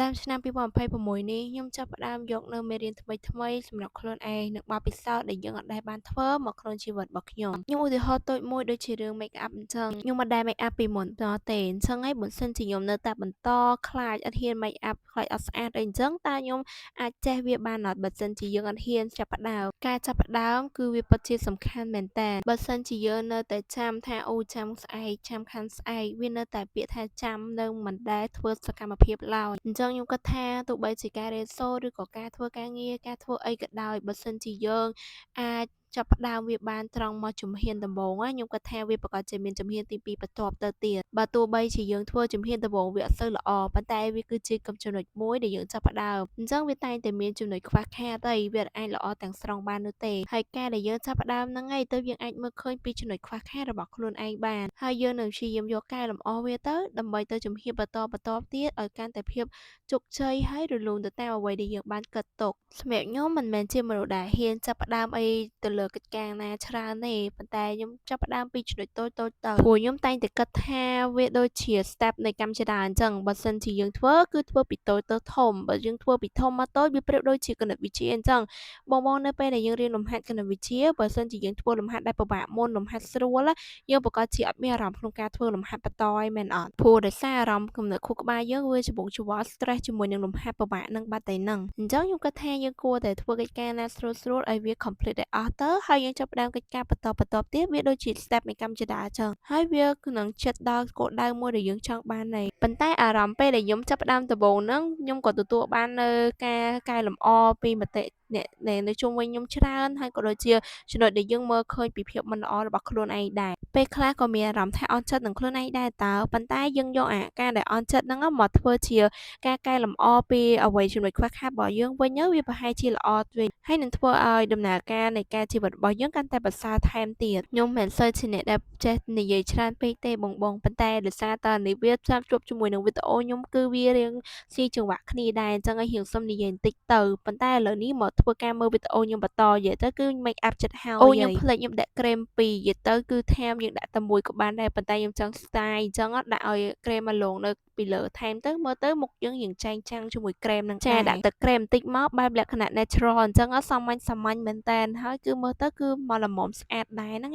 ដើមឆ្នាំ2026នេះខ្ញុំចាប់ផ្ដើមយកនូវមេរៀនថ្មីៗសម្រាប់ខ្លួនឯងនិងបទពិសោធន៍ដែលយើងអត់ដែលបានធ្វើមកក្នុងជីវិតរបស់ខ្ញុំឧទាហរណ៍តូចមួយដូចជារឿង make up អញ្ចឹងខ្ញុំមិនដែល make up ពីមុនតទេអញ្ចឹងហើយបើសិនជាខ្ញុំនៅតែបន្តខ្លាចអត់ហ៊ាន make up ខ្លាចអត់ស្អាតអីអញ្ចឹងតើខ្ញុំអាចចេះវាបានអត់បើសិនជាយើងអត់ហ៊ានចាប់ផ្ដើមការចាប់ផ្ដើមគឺវាពិតជាសំខាន់មែនតើបើសិនជាយើងនៅតែចាំថាអូចាំស្អែកចាំខាន់ស្អែកវានៅតែពាក្យថាចាំនឹងមិនដែលធ្វើសកម្មភាពឡើយអញ្ចឹងខ្ញុំគិតថាទោះបីជាការរៀនសូត្រឬក៏ការធ្វើការងារការធ្វើអីក៏ដោយបើសិនជាយើងអាចចាប់ផ្ដើមវាបានត្រង់មកជំហានដំបូងណាខ្ញុំគិតថាវាប្រកាសជាមានជំហានទី2បន្ទាប់ទៅទៀតបើទោះបីជាយើងធ្វើជំហានដំបូងវាអត់សូវល្អប៉ុន្តែវាគឺជាចំណុចមួយដែលយើងចាប់ផ្ដើមអញ្ចឹងវាតែងតែមានចំណុចខ្វះខាតអីវាអាចល្អទាំងស្រុងបាននោះទេហើយការដែលយើងចាប់ផ្ដើមហ្នឹងឯងទៅយើងអាចមើលឃើញពីចំណុចខ្វះខាតរបស់ខ្លួនឯងបានហើយយើងនឹងព្យាយាមយកកែលម្អវាទៅដើម្បីទៅជំហានបន្តទៀតឲ្យកាន់តែភាពជោគជ័យហើយរលូនទៅតាមអ្វីដែលយើងបានគិតទុកសម្រាប់ខ្ញុំមិនមែនជាមនុស្សដែលហ៊ានចាប់ផ្ដើមអីទៅលើកិច្ចការណាច្រើនទេប៉ុន្តែខ្ញុំចាប់ផ្ដើមពីចំណុចតូចៗទៅព្រោះខ្ញុំតែងតែគិតថាវាដូចជា step នៃកម្មចរាអញ្ចឹងបើសិនជាយើងធ្វើគឺធ្វើពីតូចទៅធំបើយើងធ្វើពីធំមកតូចវាប្រៀបដូចជាគណិតវិទ្យាអញ្ចឹងបងនៅពេលដែលយើងរៀនលំហាត់គណិតវិទ្យាបើសិនជាយើងធ្វើលំហាត់ដែលពិបាកមុនលំហាត់ស្រួលយើងប្រកាសជាអត់មានអារម្មណ៍ក្នុងការធ្វើលំហាត់បន្តឯមែនអត់ព្រោះដោយសារអារម្មណ៍គំនិតខួរក្បាលយើងវាច្បងច្បល់ stress ជាមួយនឹងលំហាត់ពិបាកនឹងបាត់ទៅហ្នឹងអញ្ចឹងខ្ញុំគិតថាយើងគួរតែធ្វើកិច្ចការណាស្រួលឲ្យវា complete ឲ្យអស់ទៅហើយយើងចាប់ផ្ដើមកិច្ចការបន្តទៀតវាដូចជា step នៃកម្មចរាអញ្ចឹងហើយវានឹងជិតដល់គោលដៅមួយដែលយើងចង់បានហើយប៉ុន្តែអារម្មណ៍ពេលដែលខ្ញុំចាប់ផ្ដើមដំបូងហ្នឹងខ្ញុំក៏ទទួលបាននូវការកែលម្អពីមតិអ្នកនៅជុំវិញខ្ញុំច្រើនហើយក៏ដូចជាចំណុចដែលយើងមើលឃើញពីភាពមិនល្អរបស់ខ្លួនឯងដែរពេលខ្លះក៏មានអារម្មណ៍ថាអន់ចិត្តនឹងខ្លួនឯងដែរតើប៉ុន្តែយើងយកការដែលអន់ចិត្តហ្នឹងមកធ្វើជាការកែលម្អពីអ្វីចំណុចខ្វះខាតរបស់យើងវិញទៅវាប្រហែលជាល្អវិញហើយនឹងធ្វើឲ្យដំណើរការនៃការជីវិតរបស់យើងកាន់តែប្រសើរថែមទៀតខ្ញុំមិនសូវជាអ្នកដែលចេះនិយាយច្រើនពេកទេបងប៉ុន្តែដោយសារតើនេះវាផ្សារភ្ជាប់ជាមួយនឹងវីដេអូខ្ញុំគឺវារៀងស៊ីចង្វាក់គ្នាដែរអញ្ចឹងហើយរៀងសុំនិយាយបន្តិចទៅប៉ុន្តែឥឡូវនេះមកធ្វើការមើលវីដេអូខ្ញុំបន្តនិយាយទៅគឺ make up ចិត្តហើយអូខ្ញុំភ្លេចខ្ញុំដាក់ក្រែម2និយាយទៅគឺថែមយើងដាក់តែមួយក៏បានដែរប៉ុន្តែខ្ញុំចង់ style អញ្ចឹងដាក់ឲ្យក្រែមអាឡុងនៅពីលើថែមទៅមើលទៅមុខយើងចែងចាំងជាមួយក្រែមហ្នឹងចាដាក់ទឹកក្រែមបន្តិចមកបែបលក្ខណៈ natural អញ្ចឹងសាមញ្ញមែនតើហើយគឺមើលទៅគឺមកល្មមស្អាតដែរហ្នឹង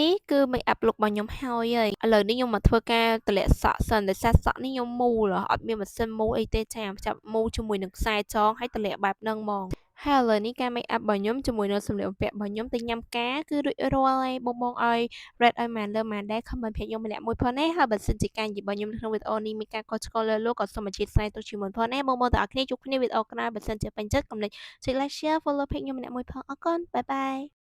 នេះគឺ make up look របស់ខ្ញុំហើយឥឡូវនេះខ្ញុំមកធ្វើការតម្លាក់សក់សិនដោយសារសក់នេះខ្ញុំមូលអត់មានម៉ាស៊ីនមូលអីទេចាចាប់មូលជាមួយនឹងខ្សែចងហើយតម្លាក់បែបហ្នឹងហ្មងហើយឥឡូវនេះការ make up របស់ខ្ញុំជាមួយនឹងសម្លៀកបំពាក់របស់ខ្ញុំទៅញ៉ាំការគឺរួចរាល់ហើយបងឲ្យ rate ឲ្យម៉ានលើម៉ានដែរ comment ភេទខ្ញុំម្នាក់មួយផងណាហើយបើសិនជាការនិយាយរបស់ខ្ញុំក្នុងវីដេអូនេះមានការខុសឆ្គងលើសលួសក៏សូមអធ្យាស្រ័យទោសជាមុនផងណាបងទាំងអស់គ្នាជួបគ្នាវីដេអូក្រោយបើសិនជាពេញចិត្តកុំភ្លេចចុច like share follow ភេទខ្ញុំម្នាក់មួយផងអរគុណបាយបាយ